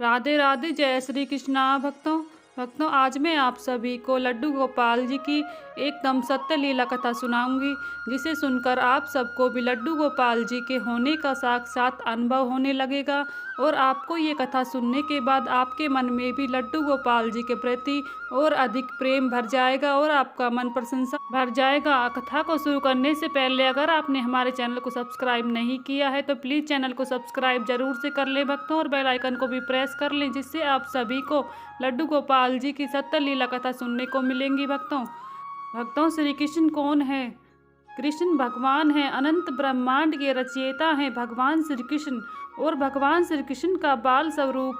राधे राधे, जय श्री कृष्णा। भक्तों आज मैं आप सभी को लड्डू गोपाल जी की एकदम सत्य लीला कथा सुनाऊंगी, जिसे सुनकर आप सबको भी लड्डू गोपाल जी के होने का साक्षात अनुभव होने लगेगा और आपको ये कथा सुनने के बाद आपके मन में भी लड्डू गोपाल जी के प्रति और अधिक प्रेम भर जाएगा और आपका मन प्रशंसा भर जाएगा। कथा को शुरू करने से पहले अगर आपने हमारे चैनल को सब्सक्राइब नहीं किया है तो प्लीज़ चैनल को सब्सक्राइब जरूर से कर लें भक्तों, और बेल आइकन को भी प्रेस कर लें, जिससे आप सभी को लड्डू गोपाल जी की सत्य लीला कथा सुनने को मिलेंगी। भक्तों श्री कृष्ण कौन है? कृष्ण भगवान है, अनंत ब्रह्मांड के रचयिता हैं भगवान श्री कृष्ण। और भगवान श्री कृष्ण का बाल स्वरूप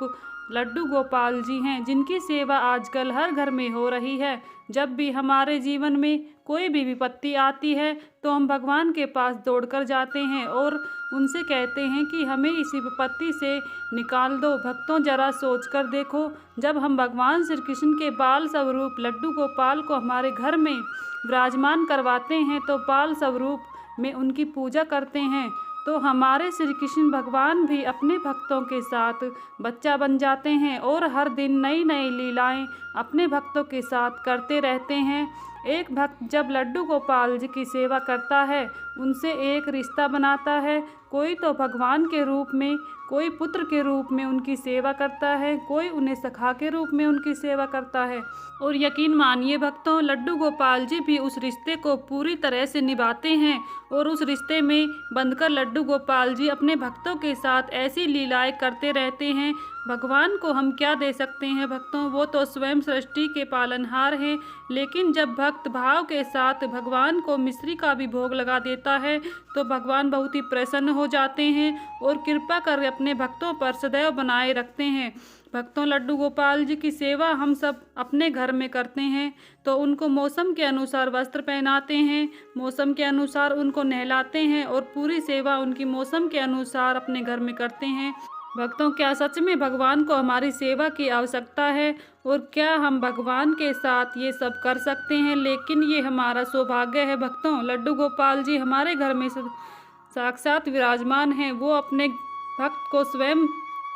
लड्डू गोपाल जी हैं, जिनकी सेवा आजकल हर घर में हो रही है। जब भी हमारे जीवन में कोई भी विपत्ति आती है तो हम भगवान के पास दौड़कर जाते हैं और उनसे कहते हैं कि हमें इसी विपत्ति से निकाल दो। भक्तों जरा सोच कर देखो, जब हम भगवान श्री कृष्ण के बाल स्वरूप लड्डू गोपाल को हमारे घर में विराजमान करवाते हैं तो बाल स्वरूप में उनकी पूजा करते हैं, तो हमारे श्री कृष्ण भगवान भी अपने भक्तों के साथ बच्चा बन जाते हैं और हर दिन नई नई लीलाएं अपने भक्तों के साथ करते रहते हैं। एक भक्त जब लड्डू गोपाल जी की सेवा करता है, उनसे एक रिश्ता बनाता है। कोई तो भगवान के रूप में, कोई पुत्र के रूप में उनकी सेवा करता है, कोई उन्हें सखा के रूप में उनकी सेवा करता है। और यकीन मानिए भक्तों, लड्डू गोपाल जी भी उस रिश्ते को पूरी तरह से निभाते हैं और उस रिश्ते में बंधकर लड्डू गोपाल जी अपने भक्तों के साथ ऐसी लीलाएं करते रहते हैं। भगवान को हम क्या दे सकते हैं भक्तों, वो तो स्वयं सृष्टि के पालनहार हैं। लेकिन जब भक्त भाव के साथ भगवान को मिश्री का भी भोग लगा देता है तो भगवान बहुत ही प्रसन्न हो जाते हैं और कृपा कर अपने भक्तों पर सदैव बनाए रखते हैं। भक्तों लड्डू गोपाल जी की सेवा हम सब अपने घर में करते हैं तो उनको मौसम के अनुसार वस्त्र पहनाते हैं, मौसम के अनुसार उनको नहलाते हैं और पूरी सेवा उनकी मौसम के अनुसार अपने घर में करते हैं। भक्तों क्या सच में भगवान को हमारी सेवा की आवश्यकता है और क्या हम भगवान के साथ ये सब कर सकते हैं? लेकिन ये हमारा सौभाग्य है भक्तों, लड्डू गोपाल जी हमारे घर में साक्षात विराजमान हैं। वो अपने भक्त को स्वयं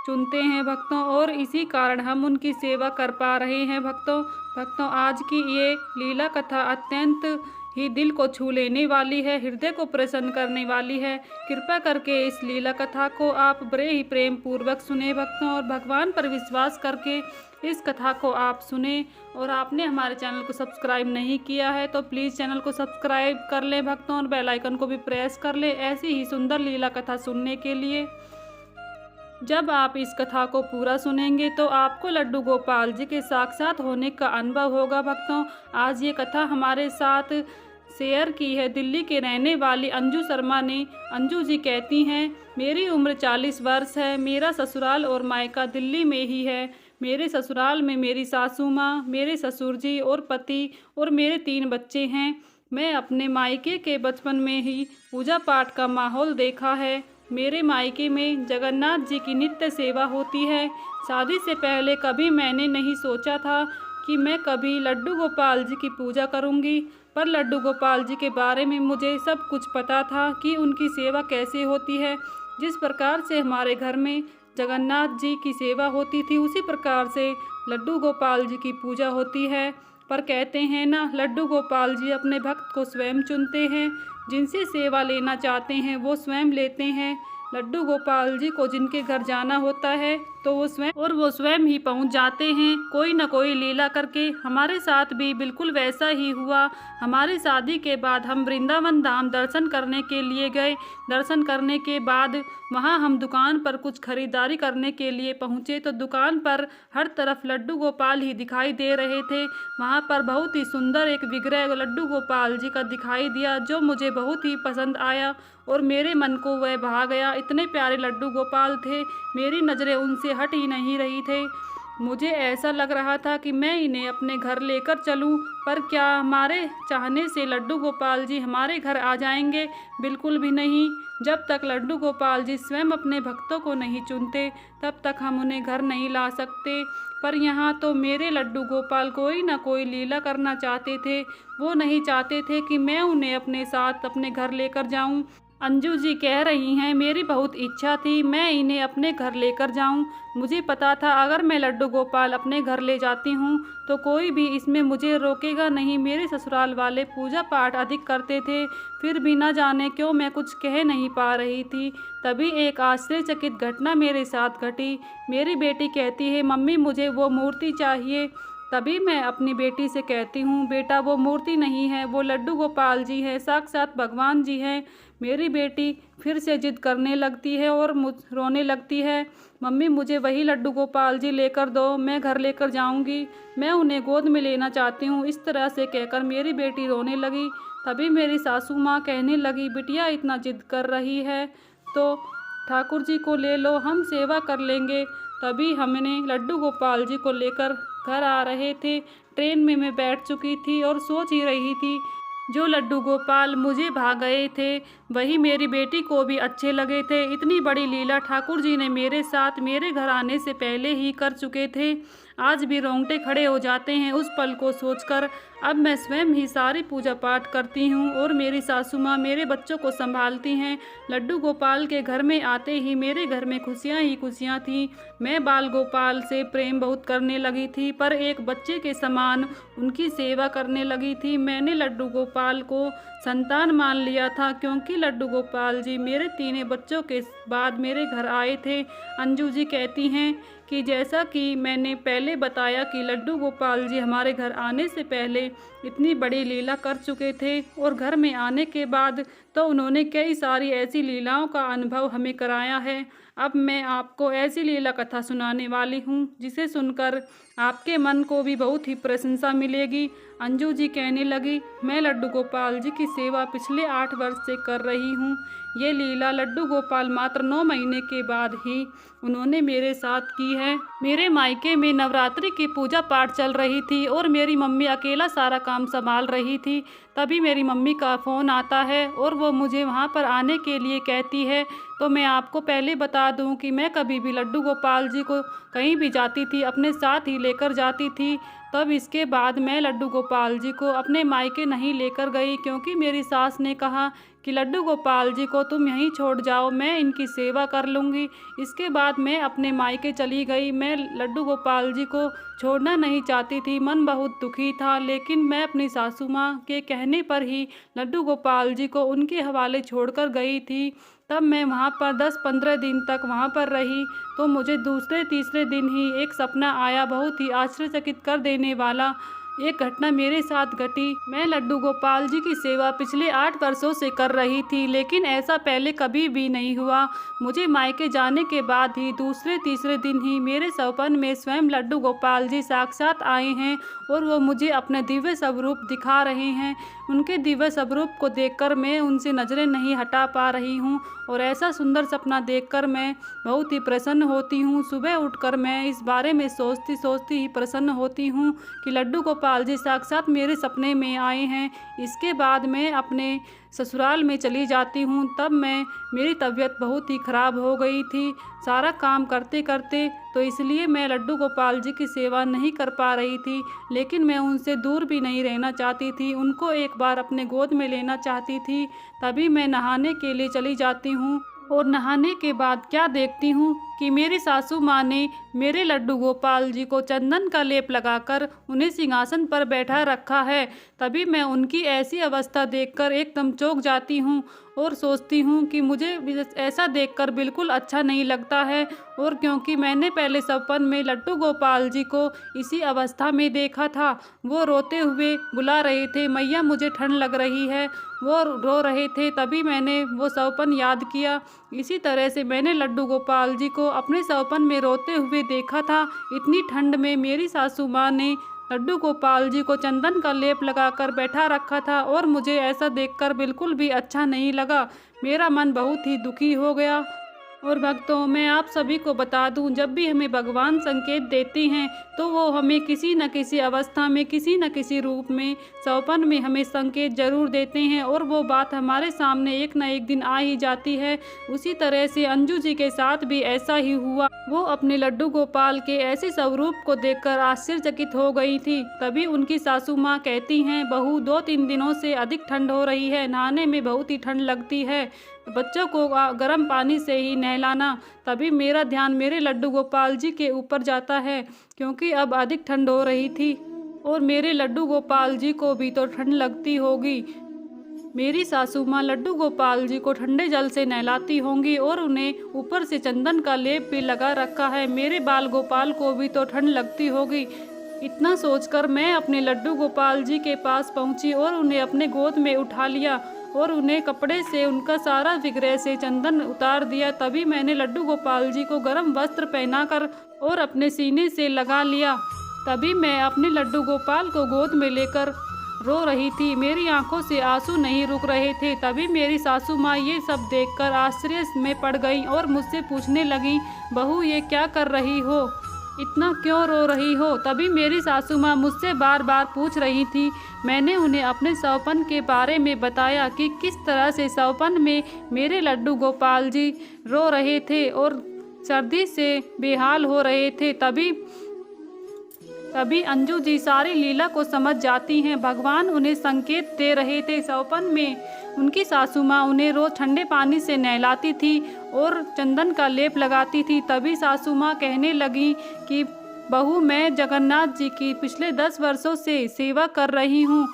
चुनते हैं भक्तों, और इसी कारण हम उनकी सेवा कर पा रहे हैं भक्तों आज की ये लीला कथा अत्यंत ही दिल को छू लेने वाली है, हृदय को प्रसन्न करने वाली है। कृपा करके इस लीला कथा को आप बड़े ही प्रेम पूर्वक सुने भक्तों, और भगवान पर विश्वास करके इस कथा को आप सुने। और आपने हमारे चैनल को सब्सक्राइब नहीं किया है तो प्लीज़ चैनल को सब्सक्राइब कर लें भक्तों, और बेल आइकन को भी प्रेस कर लें ऐसी ही सुंदर लीला कथा सुनने के लिए। जब आप इस कथा को पूरा सुनेंगे तो आपको लड्डू गोपाल जी के साक्षात होने का अनुभव होगा भक्तों। आज ये कथा हमारे साथ शेयर की है दिल्ली के रहने वाली अंजू शर्मा ने। अंजू जी कहती हैं, मेरी उम्र 40 वर्ष है, मेरा ससुराल और मायका दिल्ली में ही है। मेरे ससुराल में मेरी सासू माँ, मेरे ससुर जी और पति और मेरे 3 बच्चे हैं। मैं अपने मायके के बचपन में ही पूजा पाठ का माहौल देखा है। मेरे मायके में जगन्नाथ जी की नित्य सेवा होती है। शादी से पहले कभी मैंने नहीं सोचा था कि मैं कभी लड्डू गोपाल जी की पूजा करूंगी, पर लड्डू गोपाल जी के बारे में मुझे सब कुछ पता था कि उनकी सेवा कैसे होती है। जिस प्रकार से हमारे घर में जगन्नाथ जी की सेवा होती थी, उसी प्रकार से लड्डू गोपाल जी की पूजा होती है। पर कहते हैं ना, लड्डू गोपाल जी अपने भक्त को स्वयं चुनते हैं, जिनसे सेवा लेना चाहते हैं वो स्वयं लेते हैं। लड्डू गोपाल जी को जिनके घर जाना होता है तो वो स्वयं ही पहुंच जाते हैं, कोई न कोई लीला करके। हमारे साथ भी बिल्कुल वैसा ही हुआ। हमारी शादी के बाद हम वृंदावन धाम दर्शन करने के लिए गए। दर्शन करने के बाद वहां हम दुकान पर कुछ खरीदारी करने के लिए पहुंचे तो दुकान पर हर तरफ लड्डू गोपाल ही दिखाई दे रहे थे। वहां पर बहुत ही सुंदर एक विग्रह लड्डू गोपाल जी का दिखाई दिया, जो मुझे बहुत ही पसंद आया और मेरे मन को वह भा गया। इतने प्यारे लड्डू गोपाल थे, मेरी नज़रें उनसे हट ही नहीं रही थे। मुझे ऐसा लग रहा था कि मैं इन्हें अपने घर लेकर चलूं, पर क्या हमारे चाहने से लड्डू गोपाल जी हमारे घर आ जाएंगे? बिल्कुल भी नहीं। जब तक लड्डू गोपाल जी स्वयं अपने भक्तों को नहीं चुनते तब तक हम उन्हें घर नहीं ला सकते। पर यहाँ तो मेरे लड्डू गोपाल कोई ना कोई लीला करना चाहते थे। वो नहीं चाहते थे कि मैं उन्हें अपने साथ अपने घर लेकर जाऊं। अंजू जी कह रही हैं, मेरी बहुत इच्छा थी मैं इन्हें अपने घर लेकर जाऊं। मुझे पता था अगर मैं लड्डू गोपाल अपने घर ले जाती हूं तो कोई भी इसमें मुझे रोकेगा नहीं। मेरे ससुराल वाले पूजा पाठ अधिक करते थे, फिर भी न जाने क्यों मैं कुछ कह नहीं पा रही थी। तभी एक आश्चर्यचकित घटना मेरे साथ घटी। मेरी बेटी कहती है, मम्मी मुझे वो मूर्ति चाहिए। तभी मैं अपनी बेटी से कहती हूँ, बेटा वो मूर्ति नहीं है, वो लड्डू गोपाल जी हैं, साक्षात भगवान जी हैं। मेरी बेटी फिर से जिद करने लगती है और रोने लगती है, मम्मी मुझे वही लड्डू गोपाल जी लेकर दो, मैं घर लेकर जाऊंगी, मैं उन्हें गोद में लेना चाहती हूँ। इस तरह से कहकर मेरी बेटी रोने लगी। तभी मेरी सासू माँ कहने लगी, बिटिया इतना जिद कर रही है तो ठाकुर जी को ले लो, हम सेवा कर लेंगे। तभी हमने लड्डू गोपाल जी को लेकर घर आ रहे थे। ट्रेन में मैं बैठ चुकी थी और सोच ही रही थी, जो लड्डू गोपाल मुझे भा गए थे वही मेरी बेटी को भी अच्छे लगे थे। इतनी बड़ी लीला ठाकुर जी ने मेरे साथ मेरे घर आने से पहले ही कर चुके थे। आज भी रोंगटे खड़े हो जाते हैं उस पल को सोचकर। अब मैं स्वयं ही सारी पूजा पाठ करती हूँ और मेरी सासू माँ मेरे बच्चों को संभालती हैं। लड्डू गोपाल के घर में आते ही मेरे घर में खुशियाँ ही खुशियाँ थीं। मैं बाल गोपाल से प्रेम बहुत करने लगी थी, पर एक बच्चे के समान उनकी सेवा करने लगी थी। मैंने लड्डू गोपाल को संतान मान लिया था, क्योंकि लड्डू गोपाल जी मेरे तीनों बच्चों के बाद मेरे घर आए थे। अंजू जी कहती हैं कि जैसा कि मैंने पहले बताया कि लड्डू गोपाल जी हमारे घर आने से पहले इतनी बड़ी लीला कर चुके थे, और घर में आने के बाद तो उन्होंने कई सारी ऐसी लीलाओं का अनुभव हमें कराया है। अब मैं आपको ऐसी लीला कथा सुनाने वाली हूँ जिसे सुनकर आपके मन को भी बहुत ही प्रशंसा मिलेगी। अंजू जी कहने लगी, मैं लड्डू गोपाल जी की सेवा पिछले 8 वर्ष से कर रही हूँ। ये लीला लड्डू गोपाल मात्र 9 महीने के बाद ही उन्होंने मेरे साथ की है। मेरे मायके में नवरात्रि की पूजा पाठ चल रही थी और मेरी मम्मी अकेला सारा काम संभाल रही थी। तभी मेरी मम्मी का फ़ोन आता है और वो मुझे वहाँ पर आने के लिए कहती है। तो मैं आपको पहले बता दूं कि मैं कभी भी लड्डू गोपाल जी को कहीं भी जाती थी अपने साथ ही लेकर जाती थी। तब इसके बाद मैं लड्डू गोपाल जी को अपने मायके नहीं लेकर गई, क्योंकि मेरी सास ने कहा कि लड्डू गोपाल जी को तुम यहीं छोड़ जाओ, मैं इनकी सेवा कर लूँगी। इसके बाद मैं अपने मायके चली गई। मैं लड्डू गोपाल जी को छोड़ना नहीं चाहती थी, मन बहुत दुखी था, लेकिन मैं अपनी सासू माँ के कहने पर ही लड्डू गोपाल जी को उनके हवाले छोड़कर गई थी। तब मैं वहाँ पर 10-15 दिन तक वहाँ पर रही तो मुझे दूसरे तीसरे दिन ही एक सपना आया, बहुत ही आश्चर्यचकित कर देने वाला। एक घटना मेरे साथ घटी। मैं लड्डू गोपाल जी की सेवा पिछले 8 वर्षों से कर रही थी, लेकिन ऐसा पहले कभी भी नहीं हुआ। मुझे मायके जाने के बाद ही दूसरे तीसरे दिन ही मेरे सपन में स्वयं लड्डू गोपाल जी साक्षात आए हैं और वो मुझे अपने दिव्य स्वरूप दिखा रहे हैं। उनके दिव्य स्वरूप को देखकर मैं उनसे नज़रें नहीं हटा पा रही हूँ, और ऐसा सुंदर सपना देखकर मैं बहुत ही प्रसन्न होती हूँ। सुबह उठकर मैं इस बारे में सोचती सोचती ही प्रसन्न होती हूँ कि लड्डू गोपाल जी साक्षात मेरे सपने में आए हैं। इसके बाद मैं अपने ससुराल में चली जाती हूँ। तब मेरी तबीयत बहुत ही ख़राब हो गई थी सारा काम करते करते, तो इसलिए मैं लड्डू गोपाल जी की सेवा नहीं कर पा रही थी। लेकिन मैं उनसे दूर भी नहीं रहना चाहती थी, उनको एक बार अपने गोद में लेना चाहती थी। तभी मैं नहाने के लिए चली जाती हूँ और नहाने के बाद क्या देखती हूँ कि मेरी सासू माँ ने मेरे लड्डू गोपाल जी को चंदन का लेप लगाकर उन्हें सिंहासन पर बैठा रखा है। तभी मैं उनकी ऐसी अवस्था देखकर एकदम चौंक जाती हूँ और सोचती हूँ कि मुझे ऐसा देखकर बिल्कुल अच्छा नहीं लगता है, और क्योंकि मैंने पहले सपन में लड्डू गोपाल जी को इसी अवस्था में देखा था। वो रोते हुए बुला रहे थे, मैया मुझे ठंड लग रही है, वो रो रहे थे। तभी मैंने वो सपन याद किया। इसी तरह से मैंने लड्डू गोपाल जी को अपने सपन में रोते हुए देखा था। इतनी ठंड में मेरी सासू माँ ने लड्डू गोपाल जी को चंदन का लेप लगाकर बैठा रखा था, और मुझे ऐसा देखकर बिल्कुल भी अच्छा नहीं लगा। मेरा मन बहुत ही दुखी हो गया। और भक्तों, मैं आप सभी को बता दूं, जब भी हमें भगवान संकेत देते हैं तो वो हमें किसी न किसी अवस्था में, किसी न किसी रूप में, सपन में हमें संकेत जरूर देते हैं, और वो बात हमारे सामने एक न एक दिन आ ही जाती है। उसी तरह से अंजू जी के साथ भी ऐसा ही हुआ। वो अपने लड्डू गोपाल के ऐसे स्वरूप को देखकर आश्चर्यचकित हो गई थी। तभी उनकी सासू माँ कहती हैं, बहू 2-3 दिनों से अधिक ठंड हो रही है, नहाने में बहुत ही ठंड लगती है। बच्चों को गर्म पानी से ही नहलाना। तभी मेरा ध्यान मेरे लड्डू गोपाल जी के ऊपर जाता है, क्योंकि अब अधिक ठंड हो रही थी और मेरे लड्डू गोपाल जी को भी तो ठंड लगती होगी। मेरी सासू माँ लड्डू गोपाल जी को ठंडे जल से नहलाती होंगी और उन्हें ऊपर से चंदन का लेप भी लगा रखा है। मेरे बाल गोपाल को भी तो ठंड लगती होगी। इतना सोचकर मैं अपने लड्डू गोपाल जी के पास पहुंची और उन्हें अपने गोद में उठा लिया और उन्हें कपड़े से उनका सारा विग्रह से चंदन उतार दिया। तभी मैंने लड्डू गोपाल जी को गर्म वस्त्र पहनाकर और अपने सीने से लगा लिया। तभी मैं अपने लड्डू गोपाल को गोद में लेकर रो रही थी। मेरी आंखों से आंसू नहीं रुक रहे थे। तभी मेरी सासू माँ ये सब देखकर आश्चर्य में पड़ गई और मुझसे पूछने लगी, बहू ये क्या कर रही हो, इतना क्यों रो रही हो। तभी मेरी सासू माँ मुझसे बार बार पूछ रही थी। मैंने उन्हें अपने सौपन के बारे में बताया कि किस तरह से सौपन में मेरे लड्डू गोपाल जी रो रहे थे और सर्दी से बेहाल हो रहे थे। तभी अंजू जी सारी लीला को समझ जाती हैं। भगवान उन्हें संकेत दे रहे थे। सौपन में उनकी सासू माँ उन्हें रोज ठंडे पानी से नहलाती थी और चंदन का लेप लगाती थी। तभी सासू माँ कहने लगी कि बहू मैं जगन्नाथ जी की पिछले 10 वर्षों से सेवा कर रही हूँ।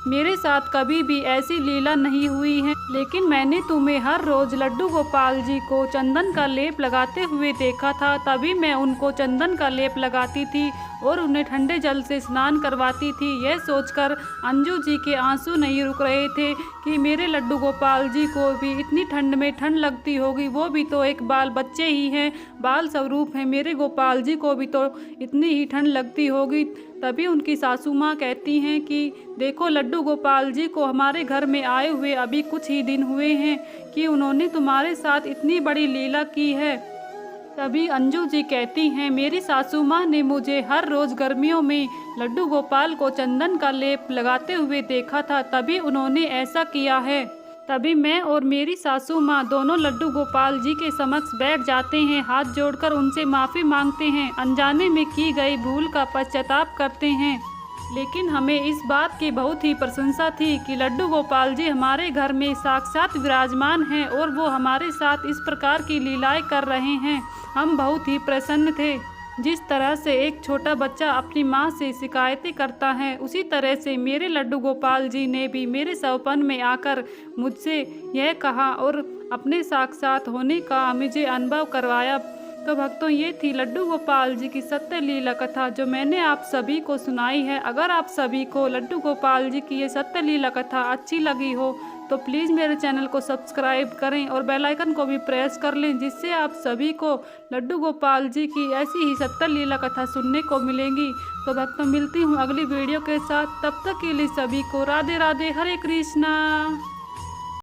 मेरे साथ कभी भी ऐसी लीला नहीं हुई है, लेकिन मैंने तुम्हें हर रोज लड्डू गोपाल जी को चंदन का लेप लगाते हुए देखा था। तभी मैं उनको चंदन का लेप लगाती थी और उन्हें ठंडे जल से स्नान करवाती थी। यह सोचकर अंजू जी के आंसू नहीं रुक रहे थे कि मेरे लड्डू गोपाल जी को भी इतनी ठंड में ठंड लगती होगी। वो भी तो एक बाल बच्चे ही हैं, बाल स्वरूप हैं। मेरे गोपाल जी को भी तो इतनी ही ठंड लगती होगी। तभी उनकी सासू माँ कहती हैं कि देखो लड्डू गोपाल जी को हमारे घर में आए हुए अभी कुछ ही दिन हुए हैं कि उन्होंने तुम्हारे साथ इतनी बड़ी लीला की है। तभी अंजू जी कहती हैं, मेरी सासू माँ ने मुझे हर रोज गर्मियों में लड्डू गोपाल को चंदन का लेप लगाते हुए देखा था, तभी उन्होंने ऐसा किया है। तभी मैं और मेरी सासू माँ दोनों लड्डू गोपाल जी के समक्ष बैठ जाते हैं, हाथ जोड़कर उनसे माफ़ी मांगते हैं, अनजाने में की गई भूल का पश्चाताप करते हैं। लेकिन हमें इस बात की बहुत ही प्रशंसा थी कि लड्डू गोपाल जी हमारे घर में साक्षात विराजमान हैं और वो हमारे साथ इस प्रकार की लीलाएं कर रहे हैं। हम बहुत ही प्रसन्न थे। जिस तरह से एक छोटा बच्चा अपनी माँ से शिकायतें करता है, उसी तरह से मेरे लड्डू गोपाल जी ने भी मेरे सौपन में आकर मुझसे यह कहा और अपने साक्षात होने का मुझे अनुभव करवाया। तो भक्तों, ये थी लड्डू गोपाल जी की सत्य लीला कथा जो मैंने आप सभी को सुनाई है। अगर आप सभी को लड्डू गोपाल जी की ये सत्य लीला कथा अच्छी लगी हो तो प्लीज़ मेरे चैनल को सब्सक्राइब करें और बेल आइकन को भी प्रेस कर लें, जिससे आप सभी को लड्डू गोपाल जी की ऐसी ही सत्य लीला कथा सुनने को मिलेंगी। तो भक्तों, मिलती हूँ अगली वीडियो के साथ। तब तक के लिए सभी को राधे राधे, हरे कृष्णा।